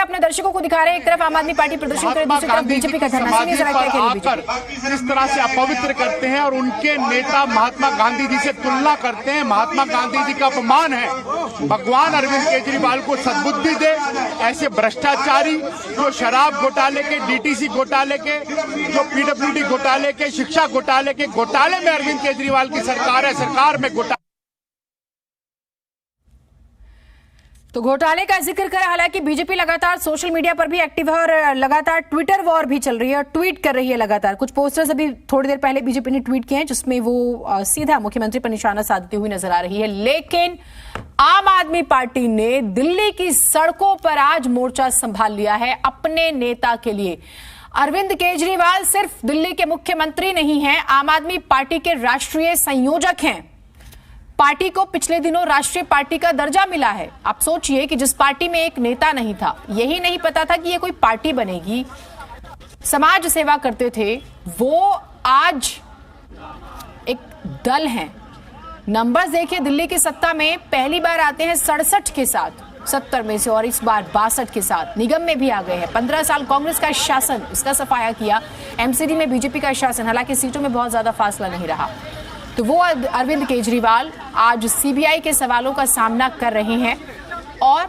अपने दर्शकों को दिखा रहे हैं, एक तरफ आम आदमी पार्टी प्रदर्शन कर रही है, दूसरी तरफ बीजेपी का धरना। सुनिए जरा क्या कह रही बीजेपी। जिस तरह से अपवित्र करते हैं और उनके नेता महात्मा गांधी जी से तुलना करते हैं, महात्मा गांधी जी का अपमान है। भगवान अरविंद केजरीवाल को सद्बुद्धि दे। ऐसे भ्रष्टाचारी जो शराब घोटाले के, डीटीसी घोटाले के, जो पीडब्ल्यूडी घोटाले के, शिक्षा घोटाले के घोटाले में अरविंद केजरीवाल की सरकार है, सरकार में घोटाला। तो घोटाले का जिक्र करें, हालांकि बीजेपी लगातार सोशल मीडिया पर भी एक्टिव है और लगातार ट्विटर वॉर भी चल रही है और ट्वीट कर रही है लगातार। कुछ पोस्टर्स अभी थोड़ी देर पहले बीजेपी ने ट्वीट किए हैं जिसमें वो सीधा मुख्यमंत्री पर निशाना साधती हुई नजर आ रही है। लेकिन आम आदमी पार्टी ने दिल्ली की सड़कों पर आज मोर्चा संभाल लिया है अपने नेता के लिए। अरविंद केजरीवाल सिर्फ दिल्ली के मुख्यमंत्री नहीं हैं, आम आदमी पार्टी के राष्ट्रीय संयोजक हैं। पार्टी को पिछले दिनों राष्ट्रीय पार्टी का दर्जा मिला है। आप सोचिए कि जिस पार्टी में एक नेता नहीं था, यही नहीं पता था कि ये कोई पार्टी बनेगी, समाज सेवा करते थे, वो आज एक दल हैं। नंबर्स देखिए, दिल्ली की सत्ता में पहली बार आते हैं 67 के साथ 70 में से, और इस बार 62 के साथ निगम में भी आ गए हैं। 15 साल कांग्रेस का शासन, इसका सफाया किया। एमसीडी में बीजेपी का शासन, हालांकि सीटों में बहुत ज्यादा फासला नहीं रहा। तो वो अरविंद केजरीवाल आज सीबीआई के सवालों का सामना कर रहे हैं और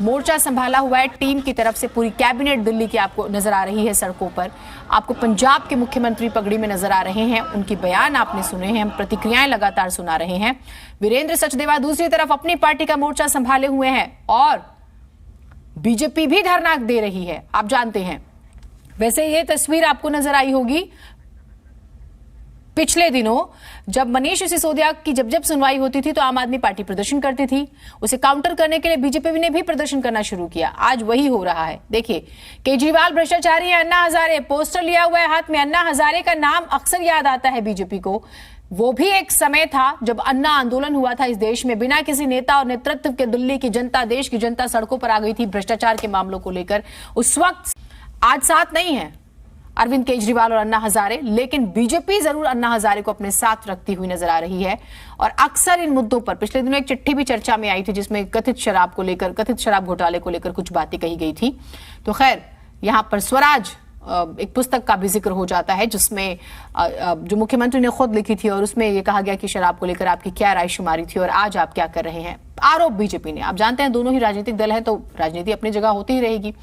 मोर्चा संभाला हुआ है टीम की तरफ से। पूरी कैबिनेट दिल्ली की आपको नजर आ रही है सड़कों पर। आपको पंजाब के मुख्यमंत्री पगड़ी में नजर आ रहे हैं, उनके बयान आपने सुने हैं, हम प्रतिक्रियाएं लगातार सुना रहे हैं। वीरेंद्र सचदेवा दूसरी तरफ अपनी पार्टी का मोर्चा संभाले हुए हैं और बीजेपी भी धरना दे रही है, आप जानते हैं। वैसे ये तस्वीर आपको नजर आई होगी पिछले दिनों जब मनीष सिसोदिया की जब सुनवाई होती थी तो आम आदमी पार्टी प्रदर्शन करती थी। उसे काउंटर करने के लिए बीजेपी ने भी प्रदर्शन करना शुरू किया। आज वही हो रहा है। देखिए, केजरीवाल भ्रष्टाचारी है, अन्ना हजारे पोस्टर लिया हुआ है हाथ में। अन्ना हजारे का नाम अक्सर याद आता है बीजेपी को। वो भी एक समय था जब अन्ना आंदोलन हुआ था इस देश में, बिना किसी नेता और नेतृत्व के दिल्ली की जनता, देश की जनता सड़कों पर आ गई थी भ्रष्टाचार के मामलों को लेकर। उस वक्त आज साथ नहीं है अरविंद केजरीवाल और अन्ना हजारे, लेकिन बीजेपी जरूर अन्ना हजारे को अपने साथ रखती हुई नजर आ रही है। और अक्सर इन मुद्दों पर पिछले दिनों एक चिट्ठी भी चर्चा में आई थी जिसमें कथित शराब को लेकर, कथित शराब घोटाले को लेकर कुछ बातें कही गई थी। तो खैर, यहां पर स्वराज एक पुस्तक का भी जिक्र हो जाता है जिसमें जो मुख्यमंत्री ने खुद लिखी थी और उसमें यह कहा गया कि शराब को लेकर आपकी क्या राय शुमारी थी और आज आप क्या कर रहे हैं। आरोप बीजेपी ने, आप जानते हैं दोनों ही राजनीतिक दल हैं तो राजनीति अपनी जगह होती ही रहेगी,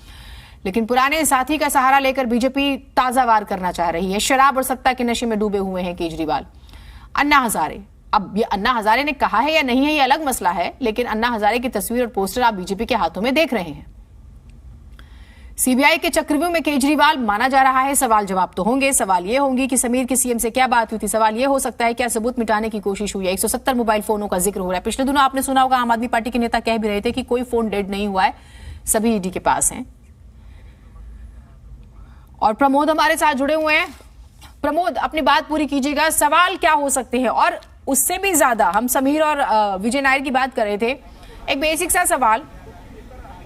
लेकिन पुराने साथी का सहारा लेकर बीजेपी ताजा वार करना चाह रही है। शराब और सत्ता के नशे में डूबे हुए हैं केजरीवाल। अन्ना हजारे, अब ये अन्ना हजारे ने कहा है या नहीं है ये अलग मसला है, लेकिन अन्ना हजारे की तस्वीर और पोस्टर आप बीजेपी के हाथों में देख रहे हैं। सीबीआई के चक्रव्यूह में केजरीवाल माना जा रहा है। सवाल जवाब तो होंगे। सवाल ये होंगे कि समीर की सीएम से क्या बात हुई थी। सवाल ये हो सकता है क्या सबूत मिटाने की कोशिश हुई है। 170 मोबाइल फोनों का जिक्र हो रहा है। पिछले दिनों आपने सुना होगा आम आदमी पार्टी के नेता कह भी रहे थे कि कोई फोन डेड नहीं हुआ है, सभी ईडी के पास हैं। और प्रमोद हमारे साथ जुड़े हुए हैं। प्रमोद, अपनी बात पूरी कीजिएगा। सवाल क्या हो सकते हैं, और उससे भी ज्यादा हम समीर और विजय नायर की बात कर रहे थे। एक बेसिक सा सवाल,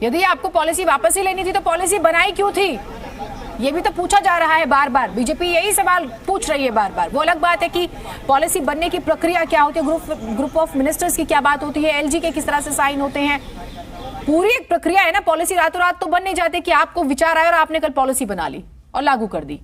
यदि आपको पॉलिसी वापस ही लेनी थी तो पॉलिसी बनाई क्यों थी, ये भी तो पूछा जा रहा है बार बार। बीजेपी यही सवाल पूछ रही है बार बार। वो अलग बात है कि पॉलिसी बनने की प्रक्रिया क्या होती है, ग्रुप ऑफ मिनिस्टर्स की क्या बात होती है, एलजी के किस तरह से साइन होते हैं, पूरी एक प्रक्रिया है ना। पॉलिसी रातों रात तो बन नहीं जाती कि आपको विचार आया और आपने कल पॉलिसी बना ली और लागू कर दी।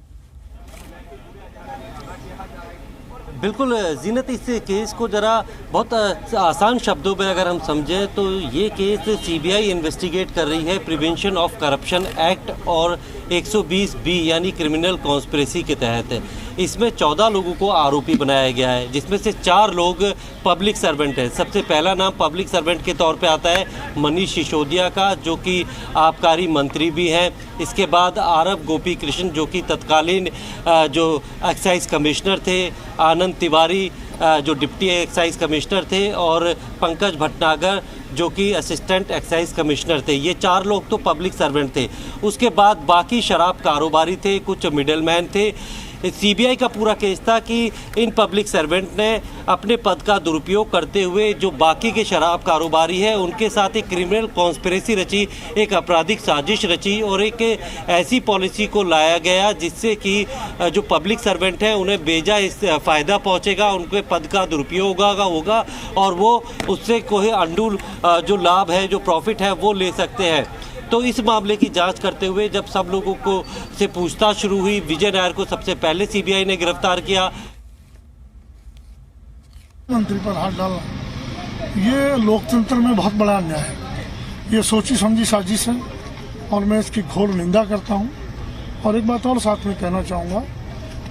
बिल्कुल जीनत, इस केस को जरा बहुत आसान शब्दों में अगर हम समझें तो ये केस सीबीआई इन्वेस्टिगेट कर रही है प्रिवेंशन ऑफ करप्शन एक्ट और 120B यानी क्रिमिनल कॉन्स्पिरेसी के तहत। इसमें 14 लोगों को आरोपी बनाया गया है, जिसमें से 4 लोग पब्लिक सर्वेंट हैं। सबसे पहला नाम पब्लिक सर्वेंट के तौर पे आता है मनीष सिसोदिया का, जो कि आबकारी मंत्री भी हैं। इसके बाद आरव गोपी कृष्ण, जो कि तत्कालीन जो एक्साइज कमिश्नर थे, आनंद तिवारी जो डिप्टी एक्साइज कमिश्नर थे, और पंकज भटनागर जो कि असिस्टेंट एक्साइज कमिश्नर थे। ये 4 लोग तो पब्लिक सर्वेंट थे। उसके बाद बाकी शराब कारोबारी थे, कुछ मिडलमैन थे। सीबीआई का पूरा केस था कि इन पब्लिक सर्वेंट ने अपने पद का दुरुपयोग करते हुए जो बाकी के शराब कारोबारी है उनके साथ एक क्रिमिनल कॉन्स्पिरेसी रची, एक आपराधिक साजिश रची और एक ऐसी पॉलिसी को लाया गया जिससे कि जो पब्लिक सर्वेंट हैं उन्हें बेजा इस फ़ायदा पहुंचेगा, उनके पद का दुरुपयोग होगा और वो उससे कोई अंडू जो लाभ है, जो प्रॉफिट है वो ले सकते हैं। तो इस मामले की जांच करते हुए जब सब लोगों को से पूछताछ शुरू हुई, विजय नायर को सबसे पहले सीबीआई ने गिरफ्तार किया। मंत्री पर हाथ डालना ये लोकतंत्र में बहुत बड़ा अन्याय है। ये सोची समझी साजिश है और मैं इसकी घोर निंदा करता हूँ। और एक बात और साथ में कहना चाहूँगा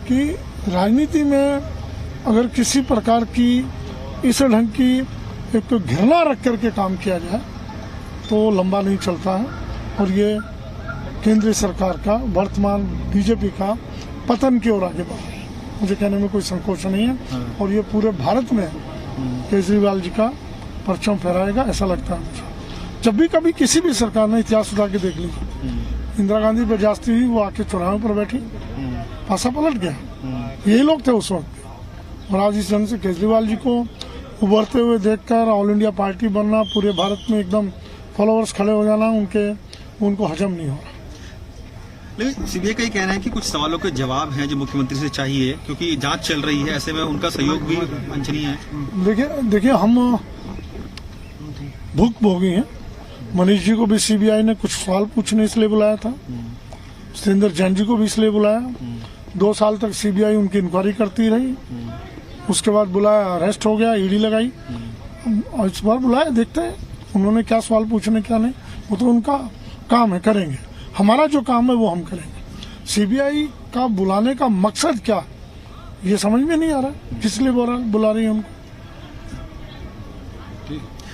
कि राजनीति में अगर किसी प्रकार की इस ढंग की एक घृणा रख करके काम किया जाए तो लंबा नहीं चलता है। और ये केंद्रीय सरकार का, वर्तमान बीजेपी का पतन की ओर आगे बढ़ रहा है, मुझे कहने में कोई संकोच नहीं है। और ये पूरे भारत में केजरीवाल जी का परचम फहराएगा ऐसा लगता है मुझे। जब भी कभी किसी भी सरकार ने इतिहास उठा के देख लीजिए, इंदिरा गांधी पर जास्ती हुई, वो आके चौराहे पर बैठी, पासा पलट गया, यही लोग थे उस वक्त। और आज इस ढंग से केजरीवाल जी को उभरते हुए देखकर ऑल इंडिया पार्टी बनना, पूरे भारत में एकदम फॉलोअर्स खड़े हो जाना, उनको हजम नहीं हो रहा। लेकिन सीबीआई का ये कहना है कि कुछ सवालों के जवाब हैं जो मुख्यमंत्री से चाहिए, क्योंकि जांच चल रही है, ऐसे में उनका सहयोग भी वांछनीय है। देखिए हम भुक्तभोगी हैं। मनीष जी को भी सीबीआई ने कुछ सवाल पूछने इसलिए बुलाया था, सतेंद्र जैन जी को भी इसलिए बुलाया। 2 साल तक सीबीआई उनकी इंक्वायरी करती रही, उसके बाद बुलाया, अरेस्ट हो गया, ईडी लगाई, और इस बार बुलाया, देखते हैं उन्होंने क्या सवाल पूछने क्या नहीं। वो तो उनका काम है, करेंगे। हमारा जो काम है वो हम करेंगे। सीबीआई का बुलाने का मकसद क्या, ये समझ में नहीं आ रहा किस लिए बुला रही है उनको।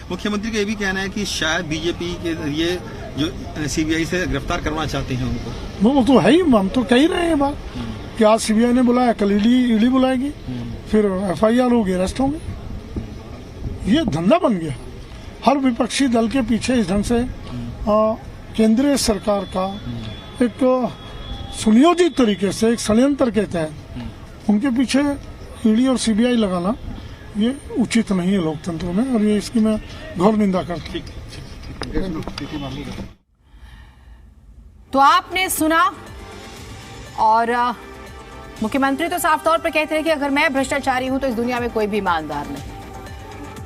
मुख्यमंत्री का ये भी कहना है कि शायद बीजेपी के जरिए जो सीबीआई से गिरफ्तार करना चाहते हैं उनको। वो तो है ही, हम तो कह ही रहे हैं बात कि आज सीबीआई ने बुलाया, कल ईडी बुलाएगी, फिर एफआईआर होगी, अरेस्ट होंगे। ये धंधा बन गया। हर विपक्षी दल के पीछे इस ढंग से केंद्रीय सरकार का एक सुनियोजित तरीके से, एक षड्यंत्र के तहत उनके पीछे ईडी और सीबीआई लगाना ये उचित नहीं है लोकतंत्र में, और ये इसकी मैं घोर निंदा करता हूँ। तो आपने सुना, और मुख्यमंत्री तो साफ तौर पर कहते हैं कि अगर मैं भ्रष्टाचारी हूं तो इस दुनिया में कोई भी ईमानदार नहीं।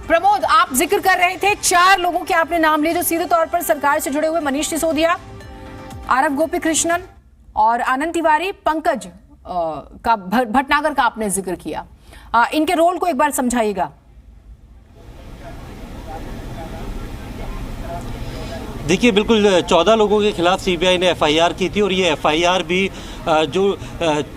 प्रमोद, आप जिक्र कर रहे थे 4 लोगों के आपने नाम लिए जो सीधे तौर पर सरकार से जुड़े हुए, मनीष सिसोदिया, आरव गोपी कृष्णन और आनंद तिवारी, पंकज का भटनागर का आपने जिक्र किया। इनके रोल को एक बार समझाइएगा। देखिए, बिल्कुल 14 लोगों के खिलाफ सीबीआई ने एफआईआर की थी, और ये एफआईआर भी जो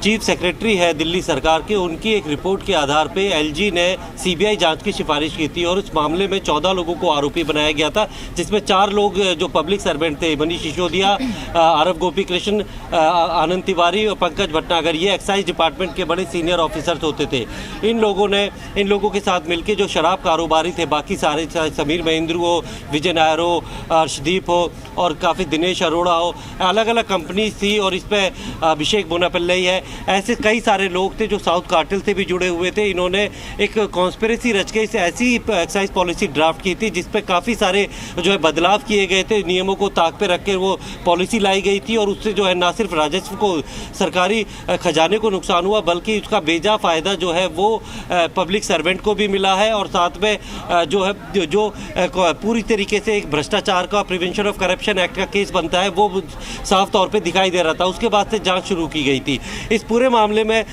चीफ सेक्रेटरी है दिल्ली सरकार के, उनकी एक रिपोर्ट के आधार पे एलजी ने सीबीआई जांच की सिफारिश की थी। और इस मामले में 14 लोगों को आरोपी बनाया गया था, जिसमें 4 लोग जो पब्लिक सर्वेंट थे, मनीष सिसोदिया, आरव गोपी कृष्ण, आनंद तिवारी और पंकज भटनागर, ये एक्साइज डिपार्टमेंट के बड़े सीनियर ऑफिसर्स होते थे। इन लोगों के साथ मिलकर जो शराब कारोबारी थे, बाकी सारे, समीर महेंद्रू हो, विजय नायर हो, अर्शदीप हो और काफ़ी दिनेश अरोड़ा हो, अलग अलग कंपनीज थी, और इस पर अभिषेक बोनापल्लई है, ऐसे कई सारे लोग थे जो साउथ कार्टेल से भी जुड़े हुए थे। इन्होंने एक कॉन्स्पिरेसी रच के ऐसी एक्साइज पॉलिसी ड्राफ्ट की थी जिस पे काफ़ी सारे जो है बदलाव किए गए थे, नियमों को ताक पे रख के वो पॉलिसी लाई गई थी, और उससे जो है ना सिर्फ राजस्व को, सरकारी खजाने को नुकसान हुआ, बल्कि उसका बेजा फ़ायदा जो है वो पब्लिक सर्वेंट को भी मिला है। और साथ में जो है जो पूरी तरीके से एक भ्रष्टाचार का, प्रिवेंशन ऑफ करप्शन एक्ट का केस बनता है, वो साफ तौर पे दिखाई दे रहा था। उसके बाद से जांच शुरू की गई थी। इस पूरे मामले में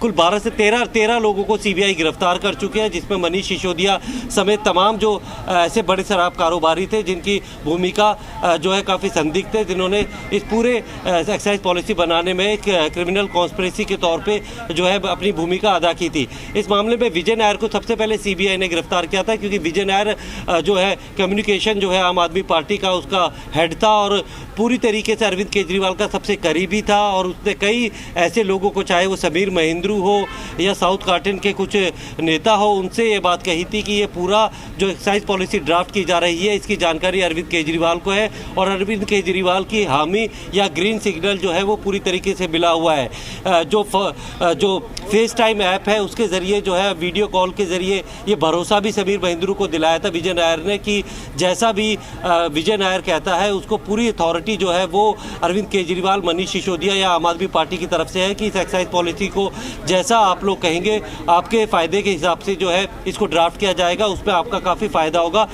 कुल 12 से 13 लोगों को सीबीआई गिरफ्तार कर चुके हैं, जिसमें मनीष सिसोदिया समेत तमाम जो ऐसे बड़े शराब कारोबारी थे जिनकी भूमिका जो है काफ़ी संदिग्ध है, जिन्होंने इस पूरे एक्साइज पॉलिसी बनाने में एक क्रिमिनल कॉन्स्पिरेसी के तौर पे जो है अपनी भूमिका अदा की थी। इस मामले में विजय नायर को सबसे पहले सीबीआई ने गिरफ्तार किया था, क्योंकि विजय नायर जो है कम्युनिकेशन जो है आम आदमी पार्टी का उसका हेड था, और पूरी तरीके से अरविंद केजरीवाल का सबसे करीबी था। और उसने कई ऐसे लोगों को, चाहे वो समीर महेंद्रू हो या साउथ कार्टेल के कुछ नेता हो, उनसे ये बात कही थी कि ये पूरा जो एक्साइज पॉलिसी ड्राफ्ट की जा रही है, इसकी जानकारी अरविंद केजरीवाल को है, और अरविंद केजरीवाल की हामी या ग्रीन सिग्नल जो है वो पूरी तरीके से मिला हुआ है। जो फेस टाइम ऐप है उसके ज़रिए जो है वीडियो कॉल के ज़रिए ये भरोसा भी समीर महेंद्रू को दिलाया था विजय नायर ने कि जैसा भी विजय नायर कहता है उसको पूरी अथॉरिटी जो है वो अरविंद केजरीवाल, मनीष सिसोदिया या आम आदमी पार्टी की तरफ से है कि इस एक्साइज पॉलिसी को जैसा आप लोग कहेंगे आपके फ़ायदे के हिसाब से जो है इसको ड्राफ्ट किया जाएगा, उसमें आपका काफ़ी फ़ायदा होगा।